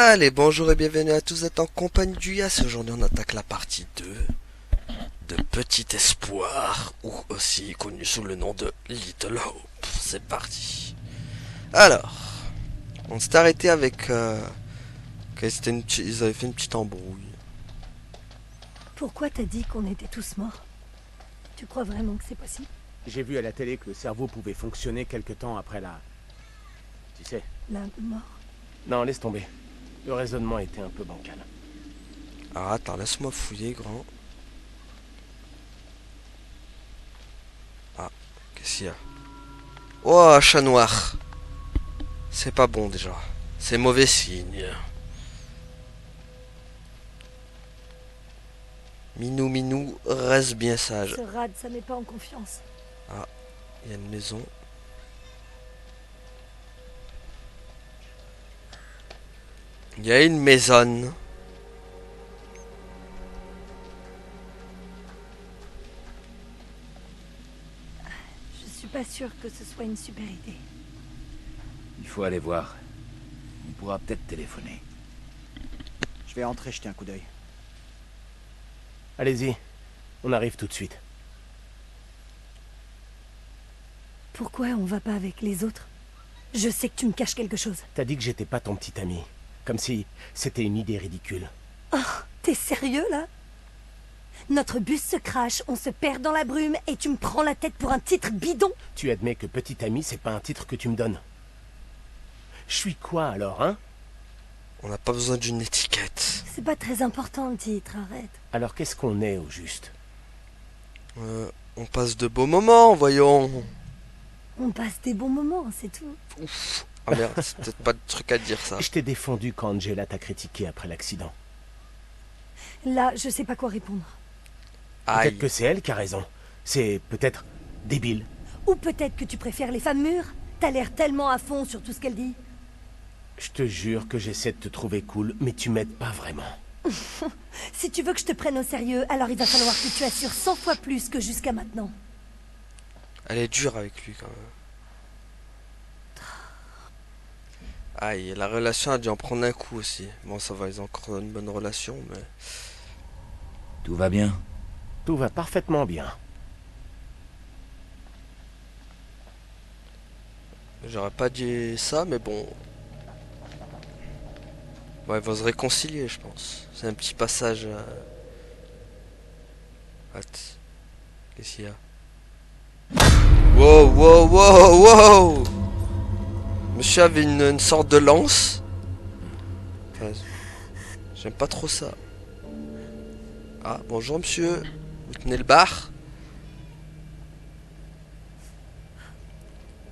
Allez, bonjour et bienvenue à tous, vous êtes en compagnie du Yas. Aujourd'hui on attaque la partie 2 de Petit Espoir, ou aussi connu sous le nom de Little Hope. C'est parti. Alors, on s'est arrêté avec... ils avaient fait une petite embrouille. Pourquoi t'as dit qu'on était tous morts? Tu crois vraiment que c'est possible? J'ai vu à la télé que le cerveau pouvait fonctionner quelque temps après la... Tu sais. La mort? Non, laisse tomber. Le raisonnement était un peu bancal. Alors attends, laisse-moi fouiller, grand. Ah, qu'est-ce qu'il y a? Oh, un chat noir. C'est pas bon déjà. C'est mauvais signe. Minou, reste bien sage. Ce rad, ça met pas en confiance. Ah, il y a une maison. Il y a une maison. Je suis pas sûre que ce soit une super idée. Il faut aller voir. On pourra peut-être téléphoner. Je vais entrer jeter un coup d'œil. Allez-y. On arrive tout de suite. Pourquoi on va pas avec les autres? Je sais que tu me caches quelque chose. T'as dit que j'étais pas ton petit ami. Comme si c'était une idée ridicule. Oh, t'es sérieux là? Notre bus se crache, on se perd dans la brume et tu me prends la tête pour un titre bidon? Tu admets que petit ami, c'est pas un titre que tu me donnes. Je suis quoi alors, hein? On n'a pas besoin d'une étiquette. C'est pas très important le titre, arrête. Alors qu'est-ce qu'on est au juste? On passe de beaux moments, voyons. On passe des bons moments, c'est tout. Ouf. Ah merde, c'est peut-être pas de truc à dire ça. Je t'ai défendu quand Angela t'a critiqué après l'accident. Là, je sais pas quoi répondre. Aïe. Peut-être que c'est elle qui a raison. C'est peut-être débile. Ou peut-être que tu préfères les femmes mûres? T'as l'air tellement à fond sur tout ce qu'elle dit. Je te jure que j'essaie de te trouver cool, mais tu m'aides pas vraiment. Si tu veux que je te prenne au sérieux, alors il va falloir que tu assures 100 fois plus que jusqu'à maintenant. Elle est dure avec lui quand même. Aïe, la relation a dû en prendre un coup aussi. Bon, ça va, ils ont encore une bonne relation, mais... Tout va bien? Tout va parfaitement bien. J'aurais pas dit ça, mais bon... Ouais, ils vont se réconcilier, je pense. C'est un petit passage... Attends. Qu'est-ce qu'il y a? Wow! Monsieur avait une sorte de lance. Enfin, j'aime pas trop ça. Ah, bonjour monsieur. Vous tenez le bar?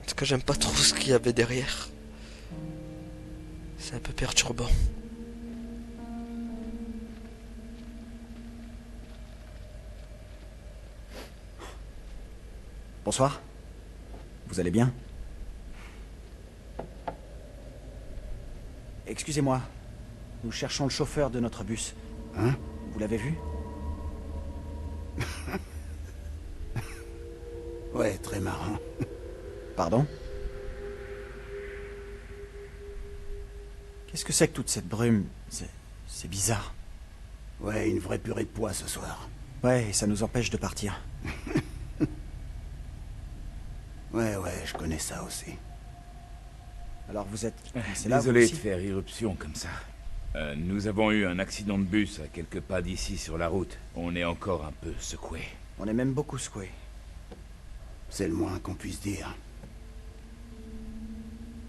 En tout cas, j'aime pas trop ce qu'il y avait derrière. C'est un peu perturbant. Bonsoir. Vous allez bien? Excusez-moi. Nous cherchons le chauffeur de notre bus. Hein? Vous l'avez vu? Ouais, très marrant. Pardon? Qu'est-ce que c'est que toute cette brume? C'est bizarre. Ouais, une vraie purée de pois ce soir. Ouais, et ça nous empêche de partir. Ouais, je connais ça aussi. Alors vous êtes... C'est là, vous Désolé aussi de faire irruption comme ça. Nous avons eu un accident de bus à quelques pas d'ici sur la route. On est encore un peu secoués. On est même beaucoup secoués. C'est le moins qu'on puisse dire.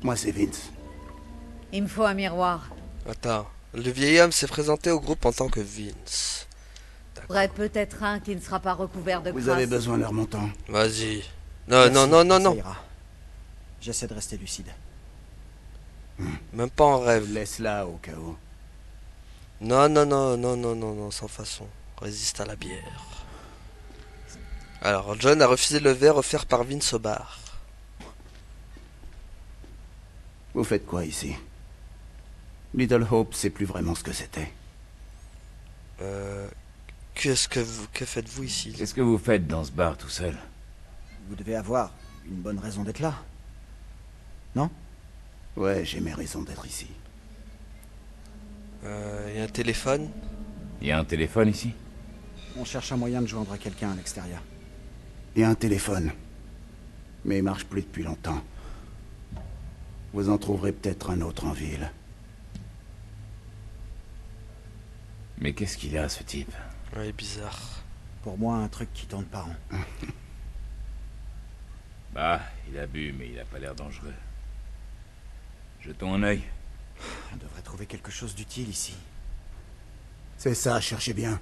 Moi, c'est Vince. Il me faut un miroir. Attends. Le vieil homme s'est présenté au groupe en tant que Vince. Faudrait peut-être un qui ne sera pas recouvert de Vous crasse. avez besoin de leur montant. Vas-y. Merci, Non. ça ira. J'essaie de rester lucide. Même pas en rêve. Laisse là au cas où. Non, sans façon. Résiste à la bière. Alors, John a refusé le verre offert par Vince au bar. Vous faites quoi ici? Little Hope, c'est plus vraiment ce que c'était. Que faites-vous ici? Qu'est-ce que vous faites dans ce bar tout seul? Vous devez avoir une bonne raison d'être là. Non? Ouais, j'ai mes raisons d'être ici. Il y a un téléphone. Il y a un téléphone ici? On cherche un moyen de joindre quelqu'un à l'extérieur. Il y a un téléphone. Mais il marche plus depuis longtemps. Vous en trouverez peut-être un autre en ville. Mais qu'est-ce qu'il a, ce type? Ouais, bizarre. Pour moi, un truc qui tourne pas rond. Bah, il a bu, mais il a pas l'air dangereux. Jetons un œil. On devrait trouver quelque chose d'utile ici. C'est ça, cherchez bien.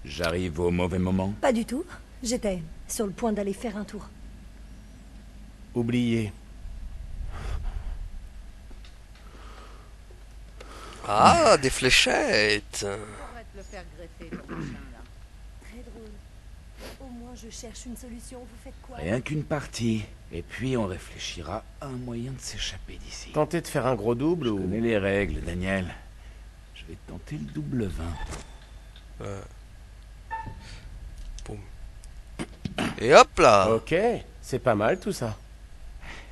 J'arrive au mauvais moment. Pas du tout. J'étais sur le point d'aller faire un tour. Oublié. Ah, des fléchettes. On va te le faire greffer, le prochain, là. Très drôle. Au moins, je cherche une solution. Vous faites quoi? Rien qu'une partie. Et puis on réfléchira à un moyen de s'échapper d'ici. Tenter de faire un gros double Je ou... connais les règles, Daniel. Je vais tenter le double 20. Boum. Et hop là. Ok, c'est pas mal tout ça.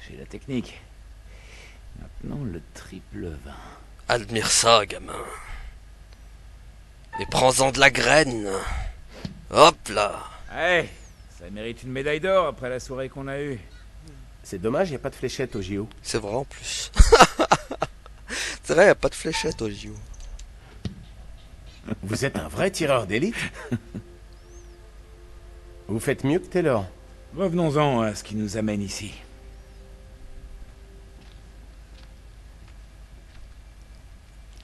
J'ai la technique. Maintenant le triple 20. Admire ça, gamin. Et prends-en de la graine. Hop là. Hey, ça mérite une médaille d'or après la soirée qu'on a eue. C'est dommage, y a pas de fléchette au JO. C'est vrai en plus. C'est vrai, y a pas de fléchette au JO. Vous êtes un vrai tireur d'élite. Vous faites mieux que Taylor. Revenons-en à ce qui nous amène ici.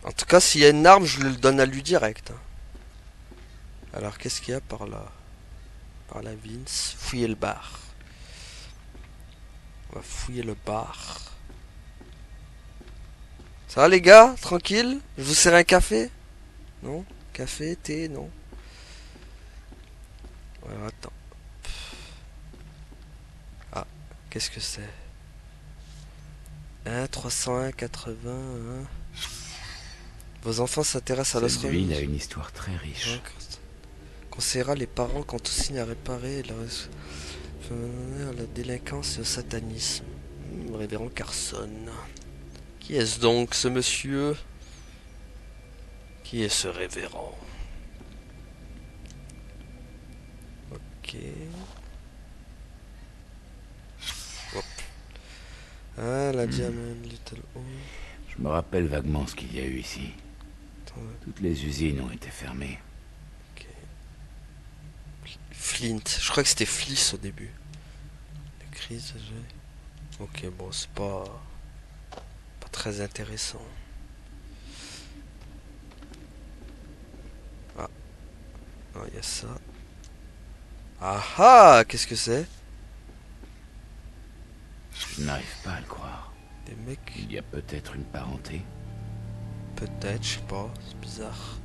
En tout cas, s'il y a une arme, je le donne à lui direct. Alors, qu'est-ce qu'il y a par là? Par là, Vince. Fouiller le bar. On va fouiller le bar. Ça va, les gars? Tranquille? Je vous sers un café? Non? Café, thé, non? Alors, attends. Ah, qu'est-ce que c'est? 1, 301, 80, Vos enfants s'intéressent à Cette l'os ville a une histoire très riche. Conseillera les parents quant au signe à réparer à la délinquance et au satanisme. Révérend Carson. Qui est-ce donc, ce monsieur? Qui est ce révérend? Ok. Hop. Ah, la Diamond Little Home. Je me rappelle vaguement ce qu'il y a eu ici. Attends, Toutes les usines ont été fermées. ok. Flint. Je crois que c'était Fliss au début. La crise, ok, bon, c'est pas très intéressant. Ah. Ah, il y a ça. Ah ah, qu'est-ce que c'est? Je n'arrive pas à le croire. Des mecs, Il y a peut-être une parenté. peut-être, je sais pas, c'est bizarre.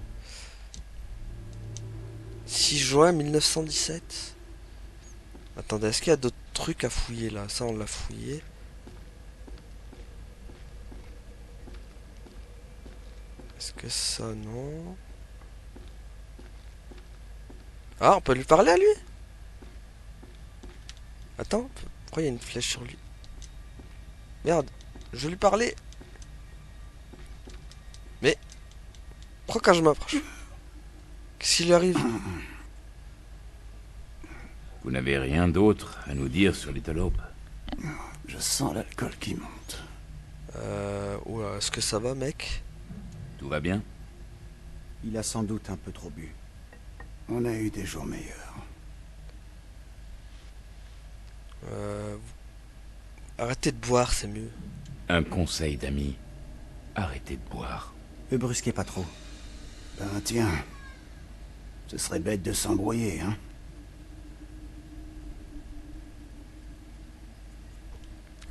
6 juin 1917. Attendez, est-ce qu'il y a d'autres trucs à fouiller là? Ça, on l'a fouillé. Est-ce que ça, non? Ah, on peut lui parler à lui? Attends, pourquoi il y a une flèche sur lui? Merde, je vais lui parler. Mais pourquoi quand je m'approche? Qu'est-ce qui lui arrive? Vous n'avez rien d'autre à nous dire sur Little Hope? Je sens l'alcool qui monte. Oula, est-ce que ça va, mec? Tout va bien? Il a sans doute un peu trop bu. On a eu des jours meilleurs. Arrêtez de boire, c'est mieux. Un conseil d'ami. Arrêtez de boire. Ne brusquez pas trop. Ben tiens, ce serait bête de s'embrouiller, hein.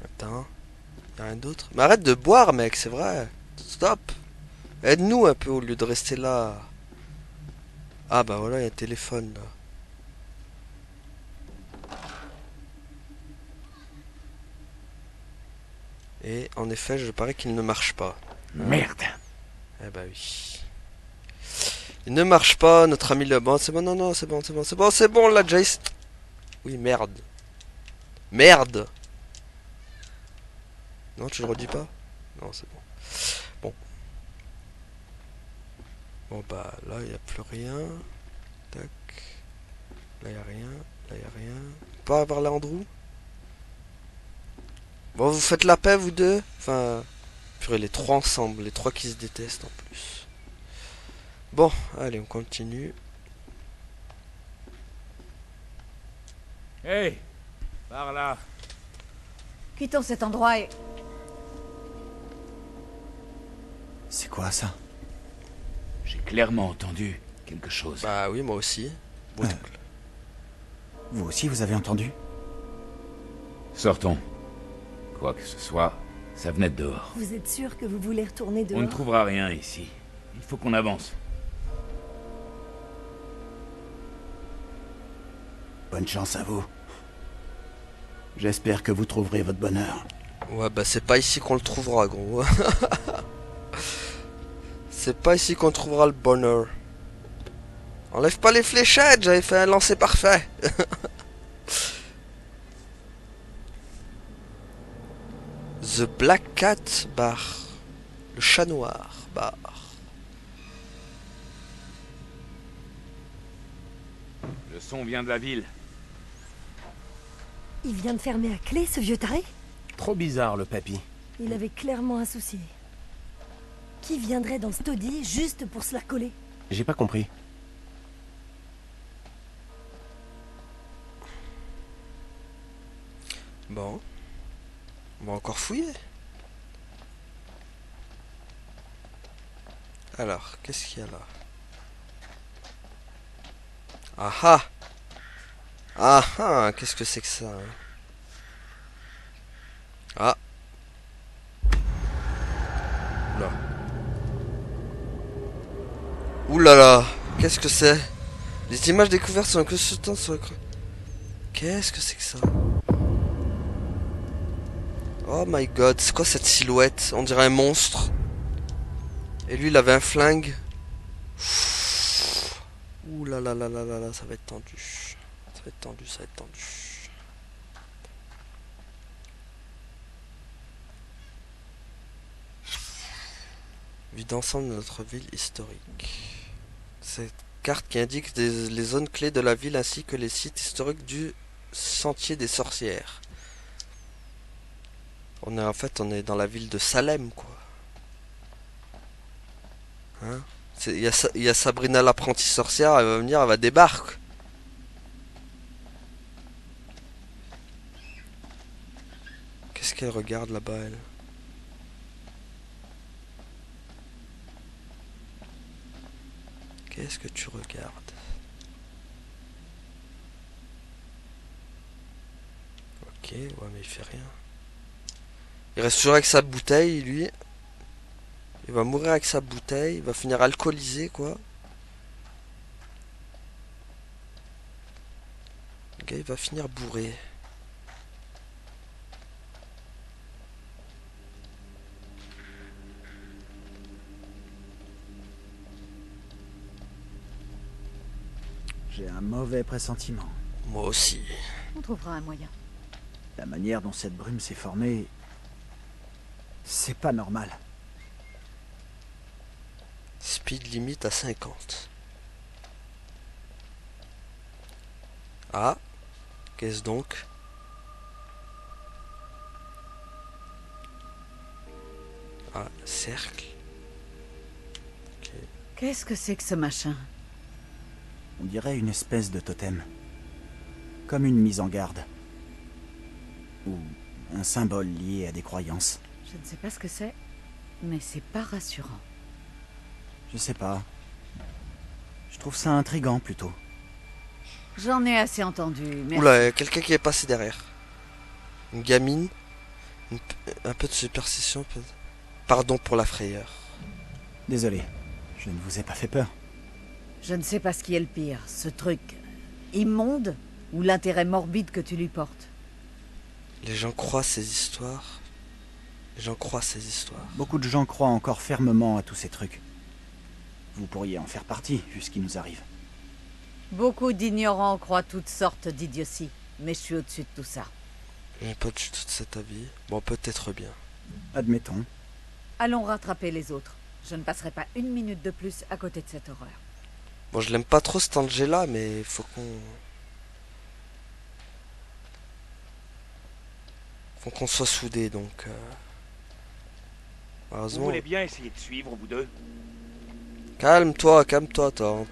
Attends, y'a rien d'autre? Mais arrête de boire, mec, c'est vrai. Stop. Aide-nous un peu au lieu de rester là. Ah bah voilà, il y a un téléphone là. Et en effet, je parie qu'il ne marche pas. Merde! Eh bah oui. Il ne marche pas, notre ami le bon. C'est bon, non, non, c'est bon, c'est bon, c'est bon, c'est bon, là, Jace. Oui, merde. Merde. Non, tu le redis pas? Non, c'est bon. Bon. Bon, bah, là, il n'y a plus rien. Tac. Là, il n'y a rien. Là, il n'y a rien. Pas avoir là, Andrew? Bon, vous faites la paix, vous deux? Enfin, purée, les trois ensemble. Les trois qui se détestent, en plus. Bon, allez, on continue. Hey, par là. Quittons cet endroit et... C'est quoi ça? J'ai clairement entendu quelque chose. Bah oui, moi aussi. Bon, Vous aussi, vous avez entendu? Sortons. Quoi que ce soit, ça venait de dehors. Vous êtes sûr que vous voulez retourner On ne dehors? trouvera rien ici. Il faut qu'on avance. Bonne chance à vous. J'espère que vous trouverez votre bonheur. ouais, bah c'est pas ici qu'on le trouvera, gros. C'est pas ici qu'on trouvera le bonheur. Enlève pas les fléchettes, j'avais fait un lancer parfait. The Black Cat Bar. Le chat noir bar. Le son vient de la ville. Il vient de fermer à clé, ce vieux taré? Trop bizarre, le papy. Il avait clairement un souci. Qui viendrait dans ce taudis juste pour se la coller? J'ai pas compris. Bon. On va encore fouiller. Alors, qu'est-ce qu'il y a là? Ah ah! Ah ah! Qu'est-ce que c'est que ça, hein? Ah! Là. Ouh là là! Qu'est-ce que c'est? Les images découvertes sont que ce temps sur le creux. Qu'est-ce que c'est que ça? Oh my god, c'est quoi cette silhouette? On dirait un monstre. Et lui, il avait un flingue. Ouh là là là là là là, ça va être tendu. Ça va être tendu, ça va être tendu. Vue d'ensemble de notre ville historique. Cette carte qui indique les zones clés de la ville ainsi que les sites historiques du Sentier des Sorcières. On est dans la ville de Salem, quoi. Hein? Il y a Sabrina l'apprentie sorcière, elle va venir, elle va débarquer. Qu'est-ce qu'elle regarde là-bas, elle? Qu'est-ce que tu regardes? Ok, ouais, mais il fait rien. Il reste toujours avec sa bouteille, lui. Il va mourir avec sa bouteille. Il va finir alcoolisé, quoi. Le gars, il va finir bourré. J'ai un mauvais pressentiment. Moi aussi. On trouvera un moyen. La manière dont cette brume s'est formée... C'est pas normal. Speed limite à 50. Ah. Qu'est-ce donc? Ah, cercle. Ok. Qu'est-ce que c'est que ce machin? On dirait une espèce de totem. Comme une mise en garde. Ou un symbole lié à des croyances. Je ne sais pas ce que c'est, mais c'est pas rassurant. Je sais pas. Je trouve ça intriguant plutôt. J'en ai assez entendu, merci. Oula, y a quelqu'un qui est passé derrière. Une gamine. Un peu de superstition, peut-être. Pardon pour la frayeur. Désolé, je ne vous ai pas fait peur. Je ne sais pas ce qui est le pire, ce truc immonde ou l'intérêt morbide que tu lui portes. Les gens croient ces histoires. Les gens croient ces histoires. Beaucoup de gens croient encore fermement à tous ces trucs. Vous pourriez en faire partie, vu ce qui nous arrive. Beaucoup d'ignorants croient toutes sortes d'idioties, mais je suis au-dessus de tout ça. Je n'ai pas du tout de cet avis. Bon, peut-être bien. Admettons. Allons rattraper les autres. Je ne passerai pas une minute de plus à côté de cette horreur. Bon, je l'aime pas trop cette Angela, mais faut qu'on soit soudés, donc... Vous Heureusement... voulez bien essayer de suivre, vous deux? Calme-toi, toi.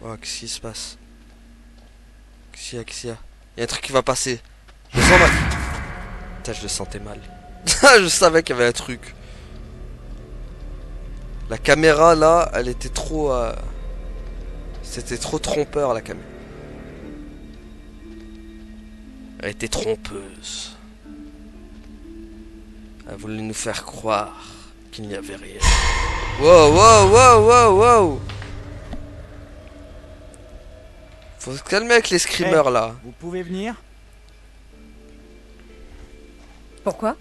Oh, qu'est-ce qui se passe? Qu'est-ce qu'il y a? Il y a un truc qui va passer. Je le sens mal. Putain, je le sentais mal. Je savais qu'il y avait un truc. La caméra, là, elle était trop... C'était trop trompeur, la caméra. Elle était trompeuse. Elle voulait nous faire croire qu'il n'y avait rien. Wow. Faut se calmer avec les screamers, là. Vous pouvez venir? Pourquoi?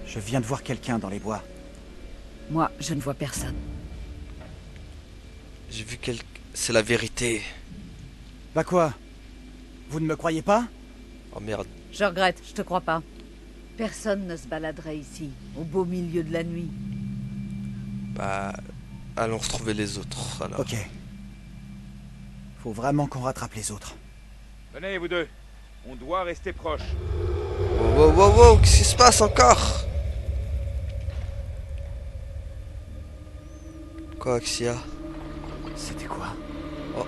Je viens de voir quelqu'un dans les bois. Moi, je ne vois personne. J'ai vu quel... C'est la vérité. Bah quoi? Vous ne me croyez pas? Oh merde. Je regrette, je te crois pas. Personne ne se baladerait ici, au beau milieu de la nuit. Bah... Allons retrouver les autres, alors. Ok. Faut vraiment qu'on rattrape les autres. Venez, vous deux. On doit rester proches. Wow, qu'est-ce qui se passe encore? Quoi, Axia? C'était quoi? Oh.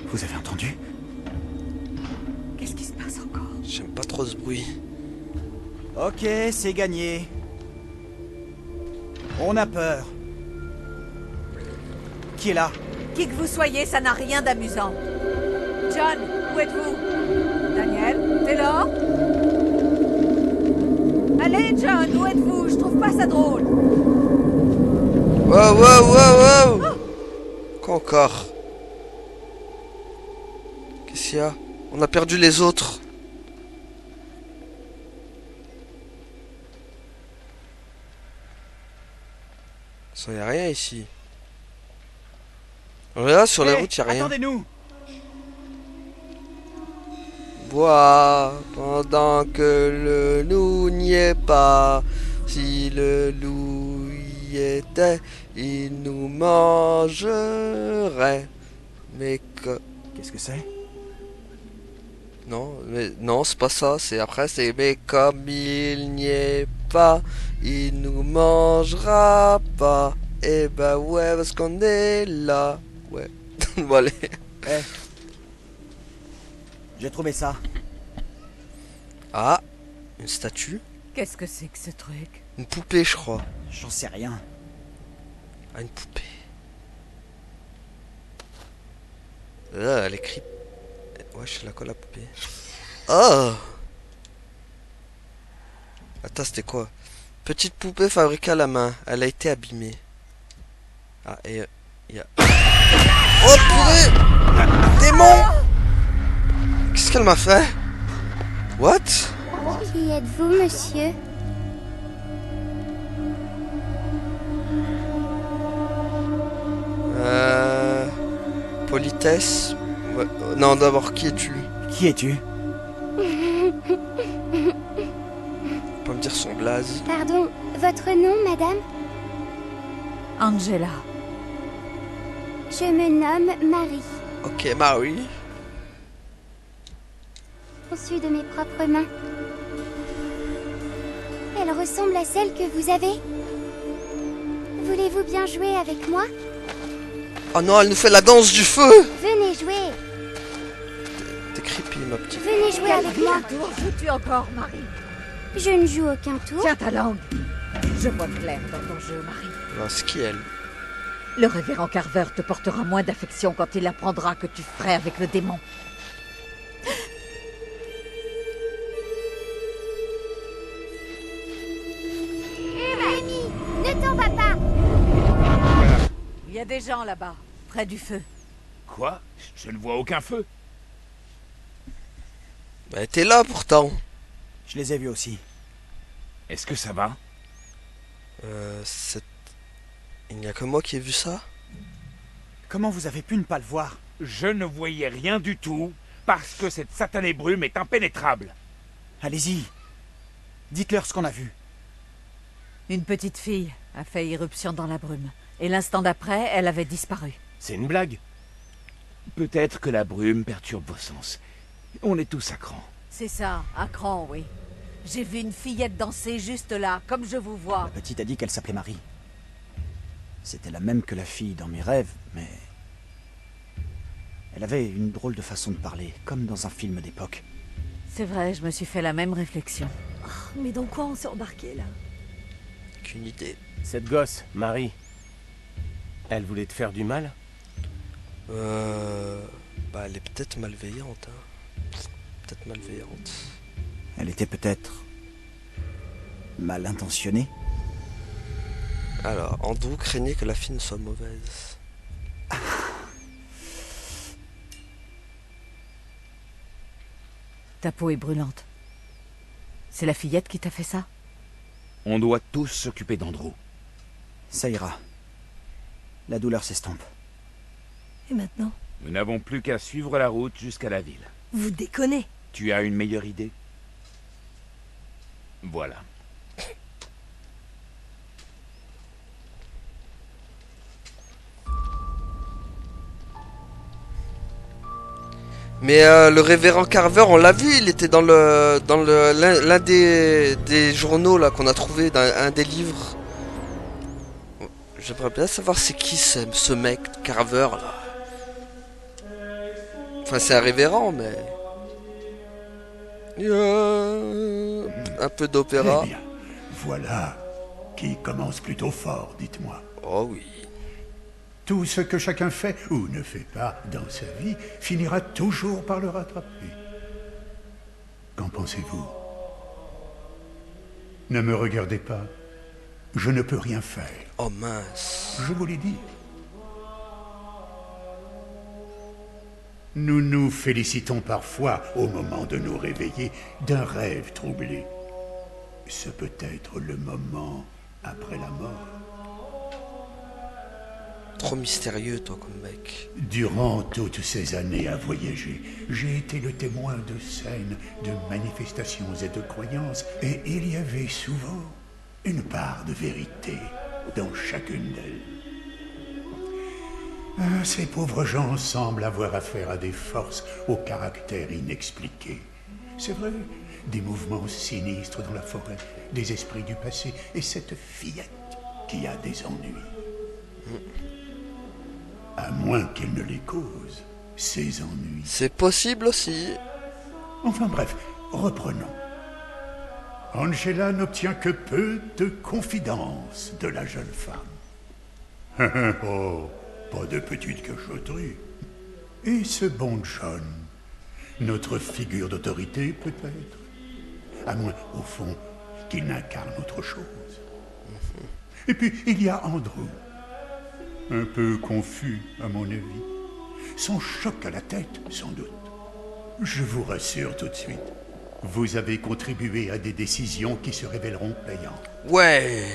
Vous avez entendu? Qu'est-ce qui se passe encore? J'aime pas trop ce bruit. Ok, c'est gagné. On a peur. Qui est là? Qui que vous soyez, ça n'a rien d'amusant. John, où êtes-vous? Daniel, Taylor? Allez, John, où êtes-vous? Je trouve pas ça drôle. Wow. Quoi encore? Qu'est-ce qu'il y a? On a perdu les autres. Il n'y a rien ici. Là, sur la route, il n'y a rien. Attendez-nous! Bois pendant que le loup n'y est pas. Si le loup y était, il nous mangerait. Mais que... Qu'est-ce que c'est? Non, c'est pas ça. C'est après, c'est mais comme il n'y est pas, il nous mangera pas. Eh ben ouais, parce qu'on est là. Ouais. Bon, allez. Eh. J'ai trouvé ça. Ah, une statue. Qu'est-ce que c'est que ce truc? Une poupée, je crois. J'en sais rien. Ah, une poupée. Là, elle écrit. Ouais, je la colle la poupée. Oh! Attends, c'était quoi? Petite poupée fabriquée à la main. Elle a été abîmée. Ah, et il y a... Oh, purée! Démon! Qu'est-ce qu'elle m'a fait? What? Qui êtes-vous, monsieur? Politesse? Ouais, non, d'abord, qui es-tu? Qui es-tu? Faut pas me dire son blaze. Pardon, votre nom, madame? Angela. Je me nomme Marie. Ok, Marie. Conçue de mes propres mains. Elle ressemble à celle que vous avez. Voulez-vous bien jouer avec moi? Oh non, elle nous fait la danse du feu! Venez jouer. T'es creepy, ma petite. Venez jouer avec moi. Tour joues-tu encore, Marie? Je ne joue aucun tour. Tiens ta langue. Je vois clair dans ton jeu, Marie. Non, c'est qui elle? Le révérend Carver te portera moins d'affection quand il apprendra que tu ferais avec le démon. Amy, ne t'en va pas. Il y a des gens là-bas, près du feu. Quoi? Je ne vois aucun feu. Bah, t'es là pourtant. Je les ai vus aussi. Est-ce que ça va? C'est... Il n'y a que moi qui ai vu ça? Comment vous avez pu ne pas le voir? Je ne voyais rien du tout. Parce que cette satanée brume est impénétrable. Allez-y. Dites-leur ce qu'on a vu. Une petite fille a fait irruption dans la brume. Et l'instant d'après, elle avait disparu. C'est une blague. Peut-être que la brume perturbe vos sens. On est tous à cran. C'est ça, à cran, oui. J'ai vu une fillette danser juste là, comme je vous vois. La petite a dit qu'elle s'appelait Marie. C'était la même que la fille dans mes rêves, mais... Elle avait une drôle de façon de parler, comme dans un film d'époque. C'est vrai, je me suis fait la même réflexion. Oh, mais dans quoi on s'est embarqué là? Qu'une idée. Cette gosse, Marie, elle voulait te faire du mal? Bah, elle est peut-être malveillante. Hein. Peut-être malveillante. Elle était peut-être... mal intentionnée. Alors, Andrew craignait que la fille ne soit mauvaise. Ta peau est brûlante. C'est la fillette qui t'a fait ça? On doit tous s'occuper d'Andrew. Ça ira. La douleur s'estompe. Et maintenant? Nous n'avons plus qu'à suivre la route jusqu'à la ville. Vous déconnez. Tu as une meilleure idée? Voilà. Mais le révérend Carver, on l'a vu, il était dans l'un des journaux là qu'on a trouvé, dans un des livres. J'aimerais bien savoir c'est qui ce mec Carver là. Enfin c'est un révérend mais... un peu d'opéra. Eh bien, voilà qui commence plutôt fort, dites-moi. Oh oui. Tout ce que chacun fait ou ne fait pas dans sa vie finira toujours par le rattraper. Qu'en pensez-vous? Ne me regardez pas. Je ne peux rien faire. Oh mince. Je vous l'ai dit. Nous nous félicitons parfois, au moment de nous réveiller, d'un rêve troublé. Ce peut être le moment après la mort. Trop mystérieux toi comme mec. Durant toutes ces années à voyager, j'ai été le témoin de scènes, de manifestations et de croyances, et il y avait souvent une part de vérité dans chacune d'elles. Ces pauvres gens semblent avoir affaire à des forces au caractère inexpliqué. C'est vrai, des mouvements sinistres dans la forêt, des esprits du passé, et cette fillette qui a des ennuis. À moins qu'elle ne les cause, ces ennuis. C'est possible aussi. Enfin bref, reprenons. Angela n'obtient que peu de confidence de la jeune femme. Oh, pas de petite cachotterie. Et ce bon John, notre figure d'autorité peut-être, à moins, au fond, qu'il n'incarne autre chose. Et puis, il y a Andrew. Un peu confus, à mon avis. Son choc à la tête, sans doute. Je vous rassure tout de suite. Vous avez contribué à des décisions qui se révéleront payantes. Ouais.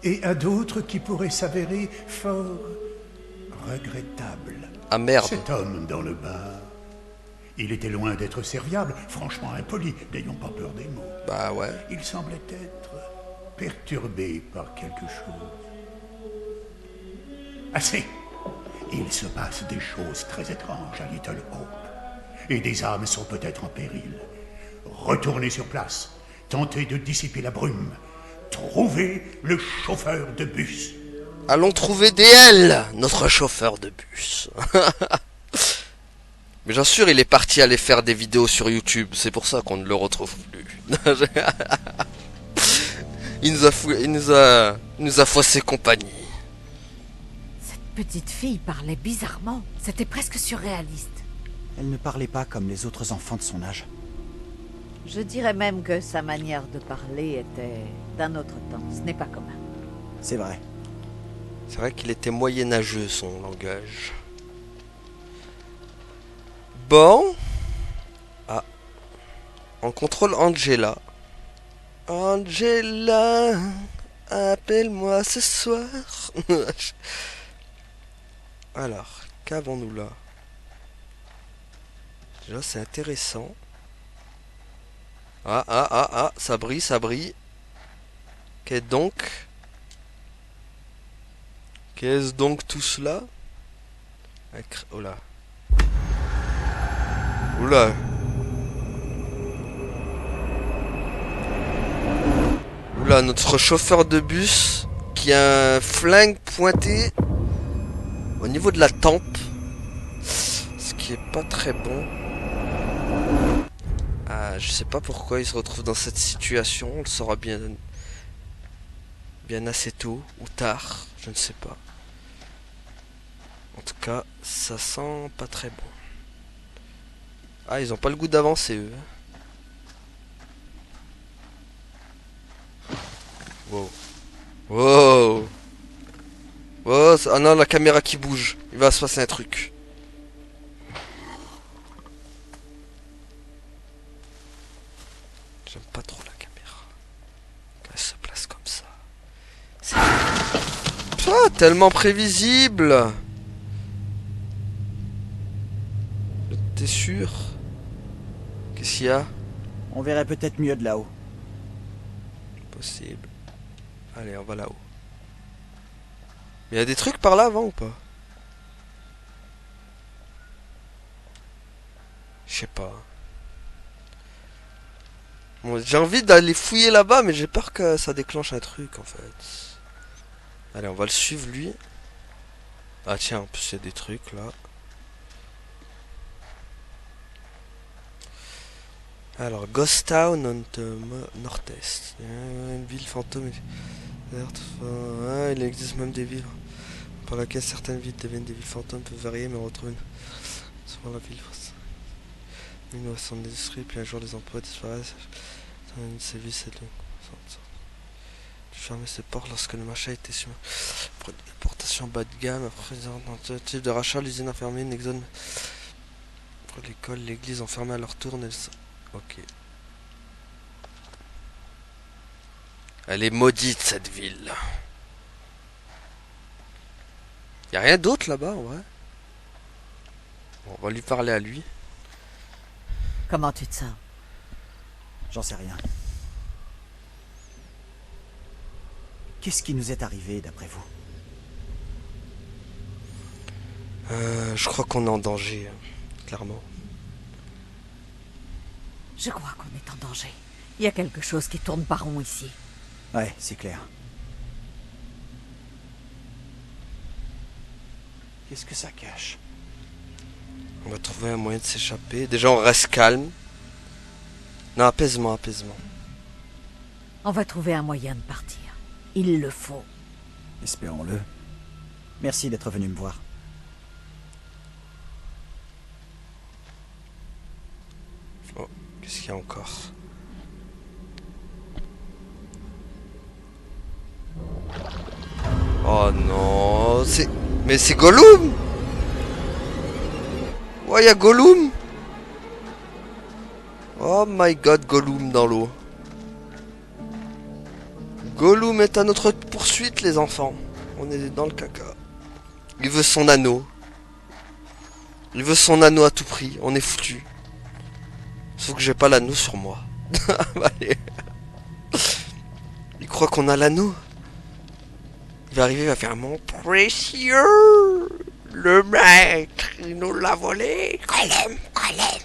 Et à d'autres qui pourraient s'avérer fort regrettables. Ah merde. Cet homme dans le bar, il était loin d'être serviable, franchement impoli, n'ayons pas peur des mots. Bah ouais. Il semblait être perturbé par quelque chose. Assez. Il se passe des choses très étranges à Little Hope. Et des âmes sont peut-être en péril. Retournez sur place. Tentez de dissiper la brume. Trouvez le chauffeur de bus. Allons trouver DL, notre chauffeur de bus. Mais j'en sûr, il est parti aller faire des vidéos sur YouTube. C'est pour ça qu'on ne le retrouve plus. il nous a faussé compagnie. Petite fille parlait bizarrement. C'était presque surréaliste. Elle ne parlait pas comme les autres enfants de son âge. Je dirais même que sa manière de parler était d'un autre temps. Ce n'est pas commun. C'est vrai. C'est vrai qu'il était moyenâgeux, son langage. Bon. Ah. On contrôle Angela. Angela, appelle-moi ce soir. Alors, qu'avons-nous là? Déjà, c'est intéressant. Ah, ça brille, ça brille. Qu'est-ce donc? Qu'est-ce donc tout cela? Oh là. Oula. Oula, notre chauffeur de bus qui a un flingue pointé au niveau de la tempe. Ce qui est pas très bon. Ah, je sais pas pourquoi il se retrouve dans cette situation. On le saura bien assez tôt ou tard. Je ne sais pas. En tout cas, ça sent pas très bon. Ah, ils ont pas le goût d'avancer, eux. Wow. Wow. Oh, ah non, la caméra qui bouge. Il va se passer un truc. J'aime pas trop la caméra. Quand elle se place comme ça. C'est... Ah, tellement prévisible. T'es sûr? Qu'est-ce qu'il y a? On verrait peut-être mieux de là-haut. Possible. Allez, on va là-haut. Mais il y a des trucs par là avant ou pas? Je sais pas. Bon, j'ai envie d'aller fouiller là-bas, mais j'ai peur que ça déclenche un truc en fait. Allez, on va le suivre lui. Ah tiens, en plus il y a des trucs là. Alors, Ghost Town on the Nord-Est. Une ville fantôme. Il existe même des villes par lesquelles certaines villes deviennent des villes fantômes peuvent varier, mais on retrouve souvent la ville. Une innovation d'industrie, puis un jour les emplois disparaissent. Une sévice, c'est long. Fermer ses portes lorsque le marché a été sur importation bas de gamme. Après, dans ce type de rachat, l'usine a fermé, une exode. L'école, l'église ont fermé à leur tour. Ok. Elle est maudite cette ville. Y a rien d'autre là-bas en vrai. Bon, on va lui parler à lui. Comment tu te sens? J'en sais rien. Qu'est-ce qui nous est arrivé, d'après vous? Je crois qu'on est en danger, clairement. Je crois qu'on est en danger. Il y a quelque chose qui tourne par rond ici. Ouais, c'est clair. Qu'est-ce que ça cache? On va trouver un moyen de s'échapper. Déjà, on reste calme. Non, apaisement, apaisement. On va trouver un moyen de partir. Il le faut. Espérons-le. Merci d'être venu me voir. Oh, qu'est-ce qu'il y a encore? Oh non, c'est... Mais c'est Gollum! Ouais, il y a Gollum! Oh my god, Gollum dans l'eau. Gollum est à notre poursuite, les enfants. On est dans le caca. Il veut son anneau. Il veut son anneau à tout prix. On est foutu. Sauf que j'ai pas l'anneau sur moi. Allez. Il croit qu'on a l'anneau. Il va arriver, il va faire mon précieux. Le maître, il nous l'a volé. Gollum, Gollum.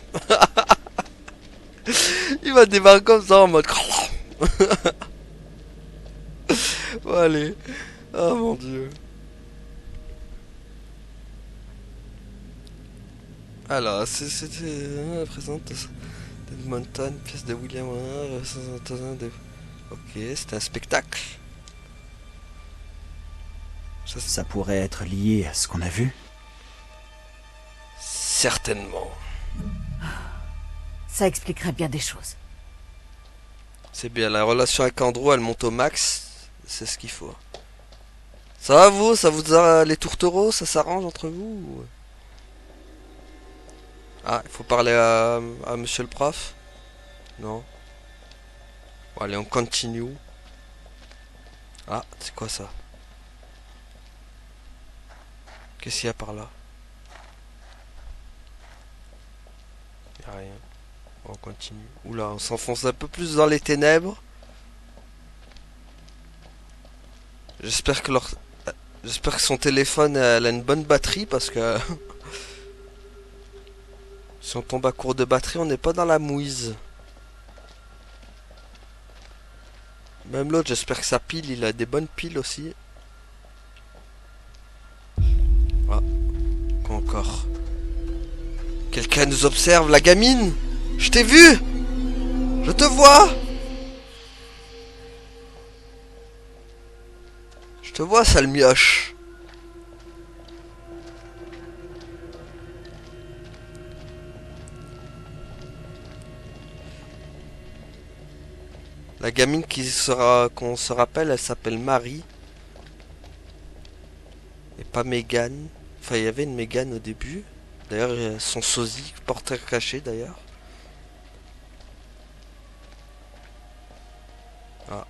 Il va débarquer comme ça en mode Gollum. Bon, allez. Oh mon dieu. Alors, c'était la présentation de Mountain, pièce de William. Ok, c'est un spectacle. Ça pourrait être lié à ce qu'on a vu? Certainement. Ça expliquerait bien des choses. C'est bien, la relation avec Andrew, elle monte au max. C'est ce qu'il faut. Ça va vous? Ça vous a les tourtereaux? Ça s'arrange entre vous ou... Ah, il faut parler à monsieur le prof? Non. Bon, allez, on continue. Ah, c'est quoi ça? Qu'est-ce qu'il y a par là? On continue. Oula, on s'enfonce un peu plus dans les ténèbres. J'espère que son téléphone elle a une bonne batterie parce que si on tombe à court de batterie, on n'est pas dans la mouise. Même l'autre, j'espère que sa pile, il a des bonnes piles aussi. Ah, quoi encore? Quelqu'un nous observe, la gamine! Je t'ai vu! Je te vois! Je te vois, sale mioche! La gamine qu'on se rappelle, elle s'appelle Marie. Et pas Megan. Enfin, il y avait une Megan au début. D'ailleurs, son sosie, portrait caché d'ailleurs. Ah,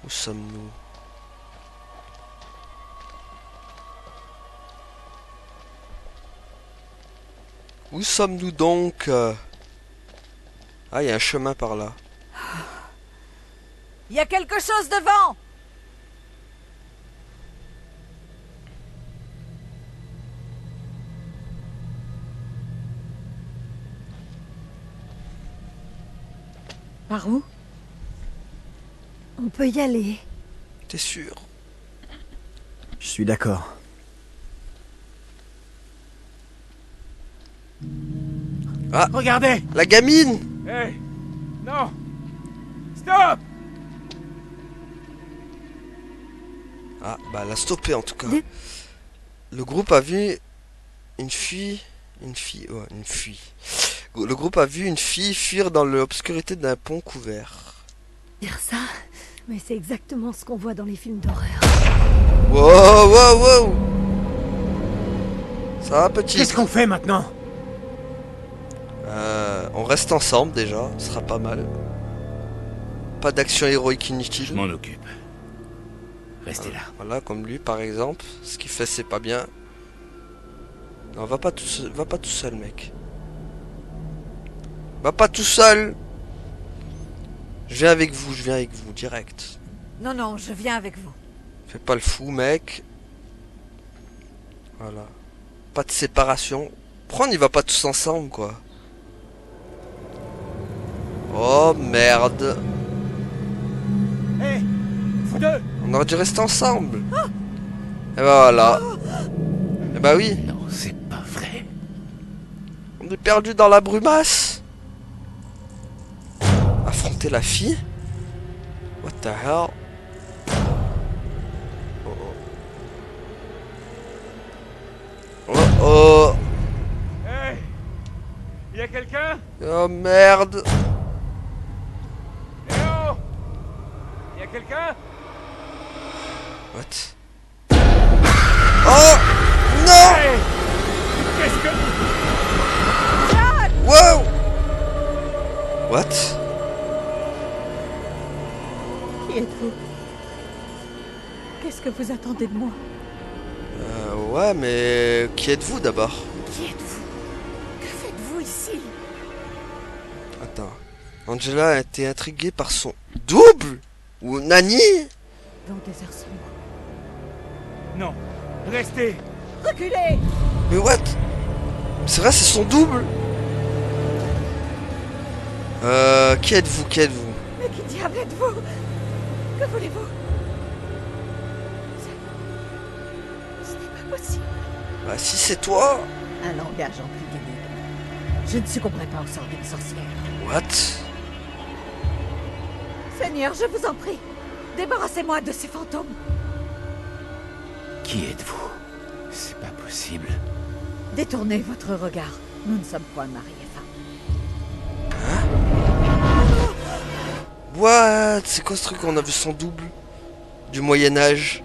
où sommes-nous? Où sommes-nous donc? Ah, il y a un chemin par là. Il y a quelque chose devant! Par où? On peut y aller. T'es sûr? Je suis d'accord. Ah! Regardez! La gamine! Hé! Non! Stop! Ah, bah elle a stoppé en tout cas. Le groupe a vu une fille... Ouais, une fille. Le groupe a vu une fille fuir dans l'obscurité d'un pont couvert. Dire ça, mais c'est exactement ce qu'on voit dans les films d'horreur. Wow, wow, wow! Ça va, petit? Qu'est-ce qu'on fait maintenant? On reste ensemble déjà, ce sera pas mal. Pas d'action héroïque Je inutile. m'en occupe. Restez là. Voilà, comme lui par exemple. Ce qu'il fait, c'est pas bien. Non, va pas tout seul, mec. Va pas tout seul. Je viens avec vous, direct. Non, non, je viens avec vous. Fais pas le fou, mec. Voilà. Pas de séparation. Pourquoi on n'y va pas tous ensemble, quoi? Oh, merde. Hé! Vous deux! On aurait dû rester ensemble. Et ben voilà. Et bah oui. Non, c'est pas vrai. On est perdu dans la brumasse. Affronter la fille? What the hell? Oh oh. Oh Hé! Y a quelqu'un? oh. Oh merde. Eh oh! Y a quelqu'un? What? Oh non! Hé! Qu'est-ce que... Wow! What? Qui êtes-vous? Qu'est-ce que vous attendez de moi? Ouais, mais qui êtes-vous d'abord? Qui êtes-vous? Que faites-vous ici? Attends. Angela a été intriguée par son double? Ou Nani? Dans des airs sombres. Non! Restez! Reculez! Mais what? C'est vrai, c'est son double? Qui êtes-vous? Qui êtes-vous? Mais qui diable êtes-vous? Que voulez-vous? Ce n'est pas possible. Bah si c'est toi. Un langage empli d'énigmes. Je ne succomberai pas au sort d'une sorcière. What? Seigneur, je vous en prie, débarrassez-moi de ces fantômes. Qui êtes-vous? C'est pas possible. Détournez votre regard. Nous ne sommes point mari et femme. What? C'est quoi ce truc? On a vu son double du Moyen-Âge.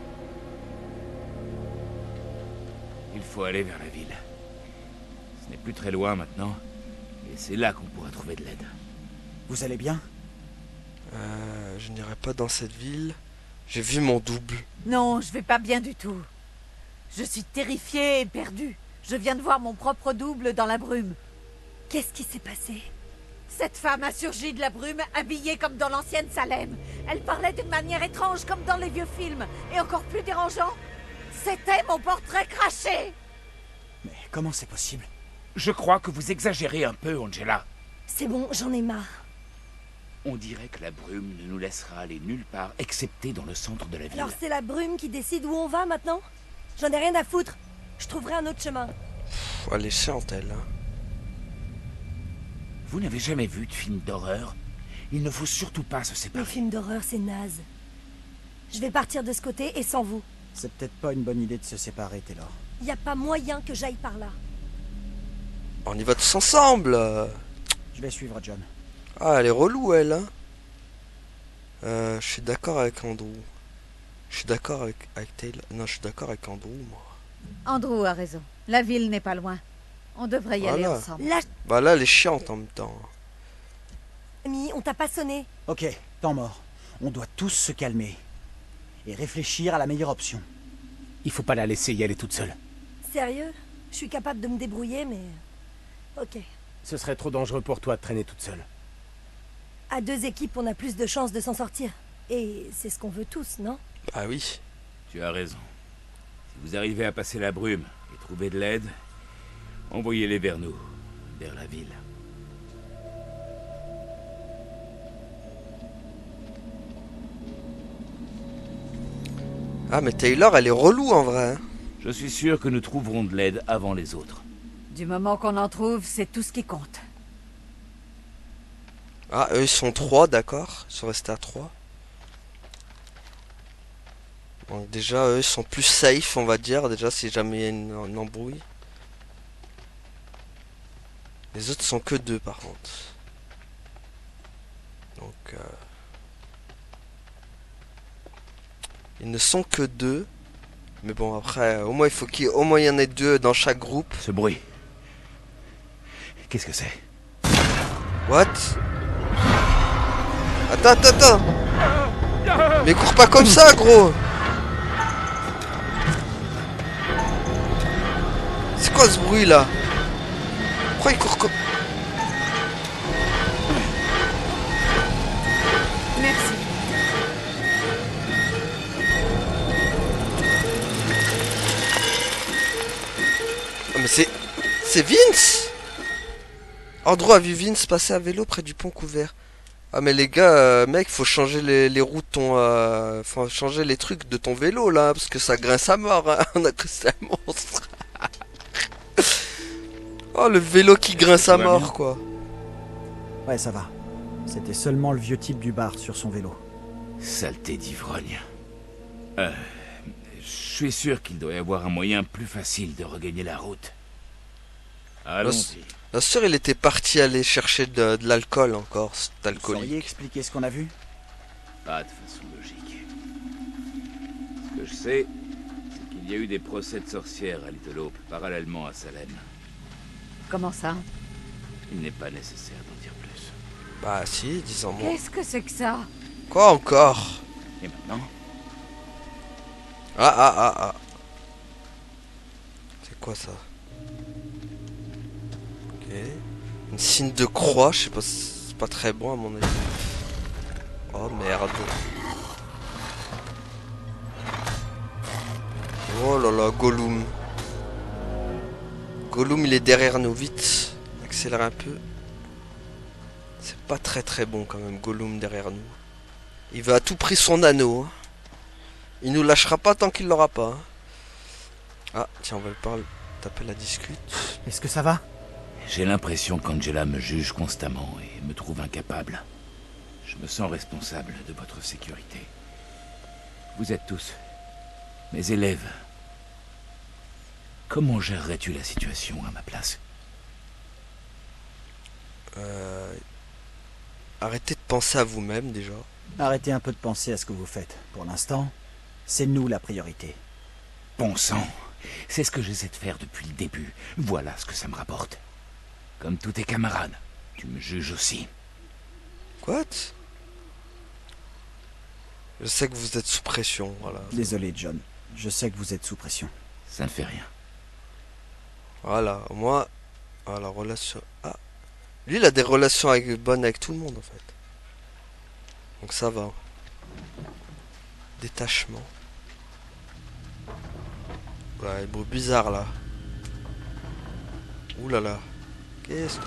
Il faut aller vers la ville. Ce n'est plus très loin maintenant. Et c'est là qu'on pourra trouver de l'aide. Vous allez bien? Je n'irai pas dans cette ville. J'ai vu mon double. Non, je vais pas bien du tout. Je suis terrifiée et perdue. Je viens de voir mon propre double dans la brume. Qu'est-ce qui s'est passé? Cette femme a surgi de la brume, habillée comme dans l'ancienne Salem. Elle parlait d'une manière étrange, comme dans les vieux films. Et encore plus dérangeant, c'était mon portrait craché. Mais comment c'est possible? Je crois que vous exagérez un peu, Angela. C'est bon, j'en ai marre. On dirait que la brume ne nous laissera aller nulle part, excepté dans le centre de la ville. Alors c'est la brume qui décide où on va maintenant? J'en ai rien à foutre. Je trouverai un autre chemin. Pff, elle est chiante, elle. Hein. Vous n'avez jamais vu de film d'horreur? Il ne faut surtout pas se Les séparer. films d'horreur, c'est naze. Je vais partir de ce côté et sans vous. C'est peut-être pas une bonne idée de se séparer, Taylor. Y a pas moyen que j'aille par là. On y va tous ensemble. Je vais suivre John. Ah, elle est relou, elle. Hein. Je suis d'accord avec Andrew. Je suis d'accord avec Taylor. Non, je suis d'accord avec Andrew, moi. Andrew a raison. La ville n'est pas loin. On devrait y aller Voilà. ensemble. Là, Bah là, elle est chiante en même temps. ami, on t'a pas sonné. Ok, temps mort. On doit tous se calmer. Et réfléchir à la meilleure option. Il faut pas la laisser y aller toute seule. Sérieux? Je suis capable de me débrouiller, mais... Ok. Ce serait trop dangereux pour toi de traîner toute seule. À 2 équipes, on a plus de chances de s'en sortir. Et c'est ce qu'on veut tous, non? Ah oui. Tu as raison. Si vous arrivez à passer la brume et trouver de l'aide, envoyez-les vers nous, vers la ville. Ah, mais Taylor, elle est relou en vrai. Hein. Je suis sûr que nous trouverons de l'aide avant les autres. Du moment qu'on en trouve, c'est tout ce qui compte. Ah, eux, ils sont 3, d'accord. Ils sont restés à 3. Donc déjà, eux, ils sont plus safe, on va dire. Déjà, si jamais il y a une embrouille. Les autres sont que 2, par contre. Donc... Ils ne sont que 2. Mais bon, après, au moins, il faut qu'il y en ait 2 dans chaque groupe. Ce bruit. Qu'est-ce que c'est? What? Attends. Mais cours pas comme ça, gros. C'est quoi ce bruit là? Pourquoi il court comme... Merci. Oh, mais c'est Vince. Andrew a vu Vince passer à vélo près du pont couvert. Ah mais les gars, mec, faut changer les roues de ton... faut changer les trucs de ton vélo là, parce que ça grince à mort, hein. On a cru que c'était un monstre. Oh, le vélo qui grince à mort, quoi. Ouais, ça va. C'était seulement le vieux type du bar sur son vélo. Saleté d'ivrogne. Je suis sûr qu'il doit y avoir un moyen plus facile de regagner la route. Allons-y. Bien sûr, il était parti aller chercher de l'alcool encore, cet Vous alcoolique. sauriez expliquer ce qu'on a vu? Pas de façon logique. Ce que je sais, c'est qu'il y a eu des procès de sorcières à Little Hope, parallèlement à Salem. Comment ça? Il n'est pas nécessaire d'en dire plus. Bah si, disons-moi. Qu'est-ce que c'est que ça? Quoi encore? Et maintenant? Ah. C'est quoi ça? Ok. Une signe de croix, je sais pas, c'est pas très bon à mon avis. Oh merde. Oh là là, Gollum. Gollum il est derrière nous, vite. Accélère un peu. C'est pas très bon quand même, Gollum derrière nous. Il veut à tout prix son anneau. Hein. Il nous lâchera pas tant qu'il l'aura pas. Hein. Ah, tiens, on va le parler. Taper la discute. Est-ce que ça va? J'ai l'impression qu'Angela me juge constamment et me trouve incapable. Je me sens responsable de votre sécurité. Vous êtes tous mes élèves. Comment gérerais-tu la situation à ma place? Arrêtez de penser à vous-même déjà. Arrêtez un peu de penser à ce que vous faites. Pour l'instant, c'est nous la priorité. Bon sang, c'est ce que j'essaie de faire depuis le début. Voilà ce que ça me rapporte. Comme tous tes camarades, tu me juges aussi. What? Je sais que vous êtes sous pression, voilà. Désolé, John. Je sais que vous êtes sous pression. Ça ne fait rien. Voilà, moi... Ah, la relation... Ah. Lui, il a des relations bonnes avec tout le monde, en fait. Donc ça va. Détachement. Ouais, le beau bizarre, là. Ouh là là. Qu'est-ce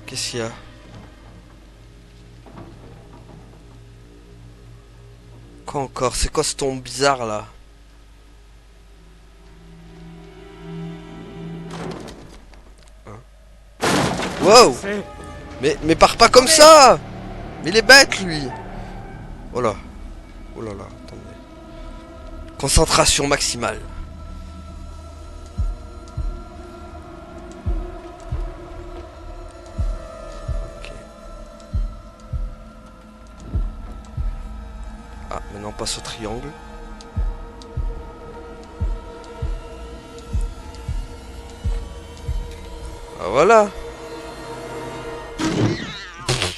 qu'il y a? Quoi encore? C'est quoi ce ton bizarre, là? Wow! Mais pars pas comme ça! Mais il est bête, lui! Oh là. Oh là là, attendez. Concentration maximale. Ok. Ah, maintenant on passe au triangle. Ah voilà!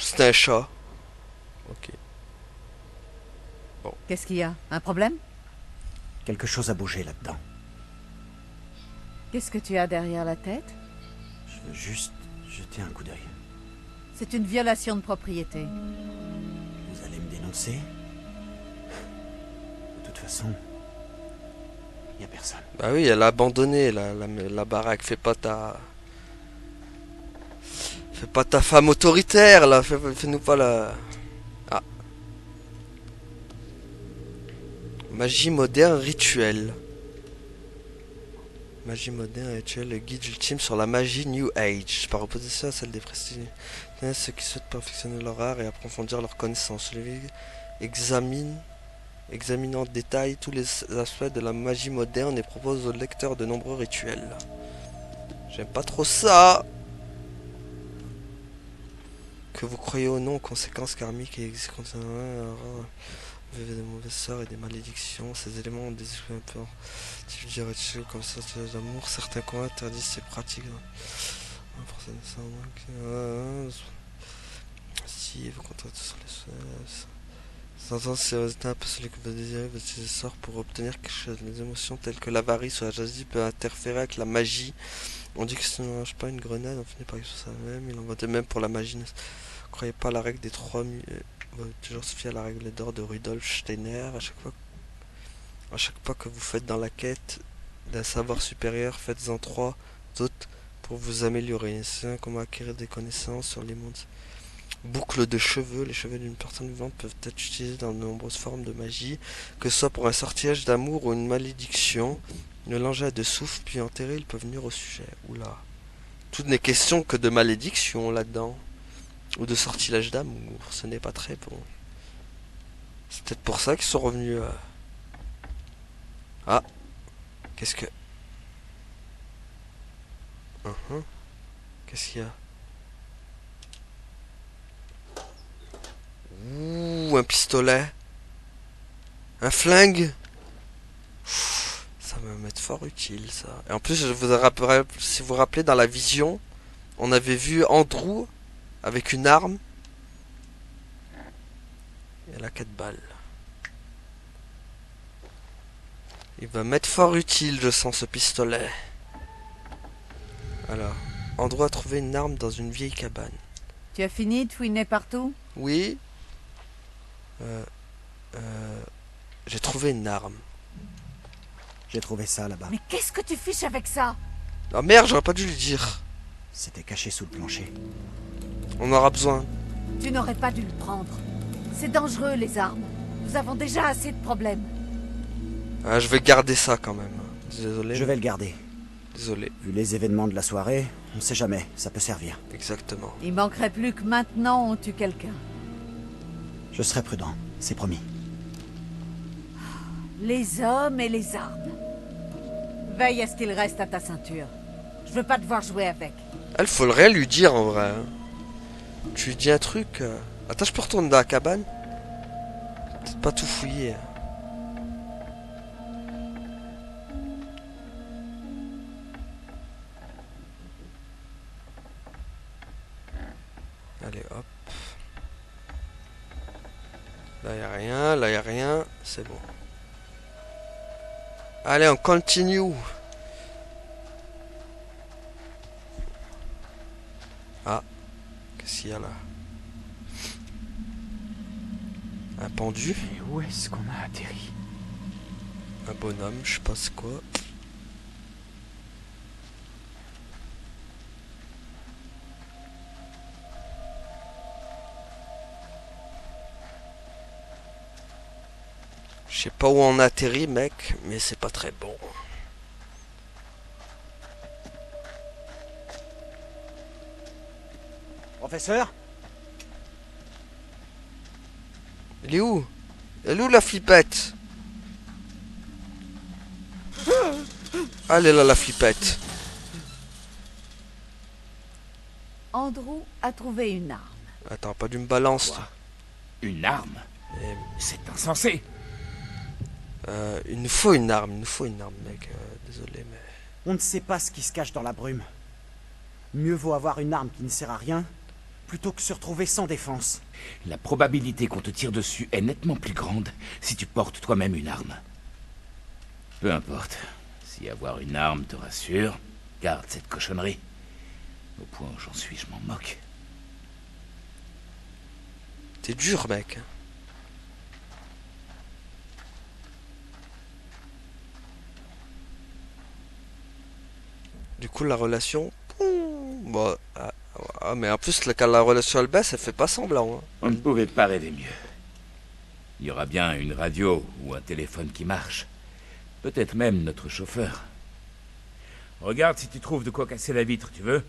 C'est un chat. Ok. Qu'est-ce qu'il y a? Un problème? Quelque chose a bougé là-dedans. Qu'est-ce que tu as derrière la tête? Je veux juste jeter un coup d'œil. C'est une violation de propriété. Vous allez me dénoncer? De toute façon, il n'y a personne. Bah oui, elle a abandonné la baraque. Fais pas ta femme autoritaire là. Fais-nous pas la... Ah. Magie moderne rituel. Magie moderne rituel, le guide ultime sur la magie New Age. Par opposition à celle des prestigieux. Ceux qui souhaitent perfectionner leur art et approfondir leurs connaissances. Examine en détail tous les aspects de la magie moderne et propose au lecteur de nombreux rituels. J'aime pas trop ça. Que vous croyez ou non aux conséquences karmiques et existent des mauvais sorts et des malédictions, ces éléments ont des rituels comme ça d'amour, certains coins interdisent ces pratiques. Si vous contractez sur les c'est un peu celui que vous désirez, vous utilisez sorts pour obtenir quelque chose. Les émotions telles que l'avarice ou la jalousie peuvent interférer avec la magie. On dit que si on ne mange pas une grenade, on finit par quelque chose à même. Il en va de même pour la magie. Ne croyez pas à la règle des 3 toujours se fier à la règle d'or de Rudolf Steiner. À chaque pas que vous faites dans la quête d'un savoir supérieur, faites-en 3 autres pour vous améliorer. C'est comment acquérir des connaissances sur les mondes. Boucles de cheveux. Les cheveux d'une personne vivante peuvent être utilisés dans de nombreuses formes de magie, que ce soit pour un sortilège d'amour ou une malédiction. Mélangés à de souffle puis enterrés, ils peuvent venir au sujet. Oula. Tout n'est question que de malédiction là-dedans. Ou de sortilège d'amour. Ce n'est pas très bon. C'est peut-être pour ça qu'ils sont revenus. Ah. Qu'est-ce que... Qu'est-ce qu'il y a? Ouh, un pistolet. Un flingue. Ça va m'être fort utile, ça. Et en plus, je vous rappellerai, si vous vous rappelez, dans la vision, on avait vu Andrew avec une arme. Et elle a 4 balles. Il va m'être fort utile, je sens, ce pistolet. Alors, Andrew a trouvé une arme dans une vieille cabane. Tu as fini de fouiner partout? Oui. J'ai trouvé une arme. J'ai trouvé ça là-bas. Mais qu'est-ce que tu fiches avec ça? Ah merde, j'aurais pas dû lui dire. C'était caché sous le plancher. On aura besoin. Tu n'aurais pas dû le prendre. C'est dangereux, les armes. Nous avons déjà assez de problèmes. Ah, je vais garder ça quand même. Désolé. Je vais le garder. Désolé. Vu les événements de la soirée, on sait jamais, ça peut servir. Exactement. Il manquerait plus que maintenant on tue quelqu'un. Je serai prudent, c'est promis. Les hommes et les armes. Veille à ce qu'il reste à ta ceinture. Je veux pas devoir jouer avec. Elle, faut rien lui dire en vrai. Hein. Tu lui dis un truc. Attends, je peux retourner dans la cabane? Peut-être pas tout fouiller. Allez, hop. Là, y a rien. Là, y a rien. C'est bon. Allez, on continue. qu'il y a là? Un pendu? Et où est-ce qu'on a atterri? Un bonhomme, je sais pas c'est quoi. Je sais pas où on a atterri, mec, mais c'est pas très bon. Professeur? Elle est où? Elle est où la flippette? Ah, elle est là la flippette. Andrew a trouvé une arme. Attends, pas du me balance. Quoi? Une arme? Eh, C'est insensé. il nous faut une arme, mec. Désolé, mais... On ne sait pas ce qui se cache dans la brume. Mieux vaut avoir une arme qui ne sert à rien, plutôt que se retrouver sans défense. La probabilité qu'on te tire dessus est nettement plus grande si tu portes toi-même une arme. Peu importe. Si avoir une arme te rassure, garde cette cochonnerie. Au point où j'en suis, je m'en moque. T'es dur, mec. Du coup, la relation... Bon, mais en plus, quand la relation elle baisse, elle fait pas semblant. Hein. On ne pouvait pas rêver mieux. Il y aura bien une radio ou un téléphone qui marche. Peut-être même notre chauffeur. Regarde si tu trouves de quoi casser la vitre, tu veux?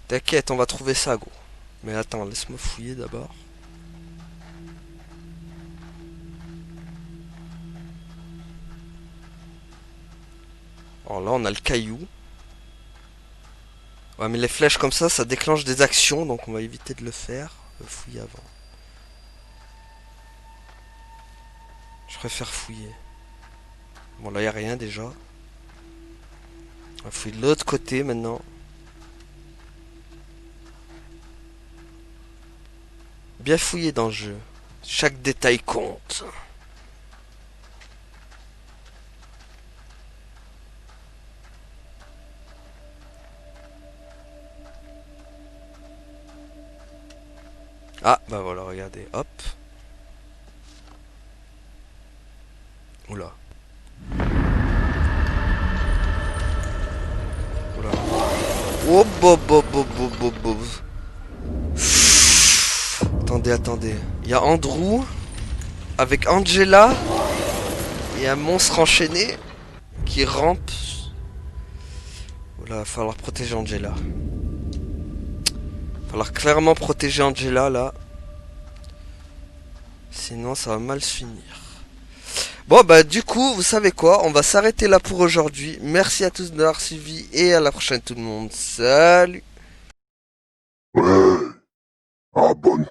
T'inquiète, on va trouver ça, gros. Mais attends, laisse-moi fouiller d'abord. Alors là, on a le caillou. Ouais, mais les flèches comme ça déclenche des actions, donc on va éviter de le faire. Fouiller avant. Je préfère fouiller. Bon, là, il n'y a rien déjà. On va fouiller de l'autre côté maintenant. Bien fouiller dans le jeu. Chaque détail compte. Ah, bah voilà, regardez, hop. Oula. Oula. Oh, bob. Attendez. Il y a Andrew avec Angela et un monstre enchaîné qui rampe. Oula, va falloir protéger Angela. Falloir clairement protéger Angela là. Sinon ça va mal se finir. Bon bah du coup vous savez quoi, on va s'arrêter là pour aujourd'hui. Merci à tous d'avoir suivi et à la prochaine tout le monde. Salut. Ouais, abonne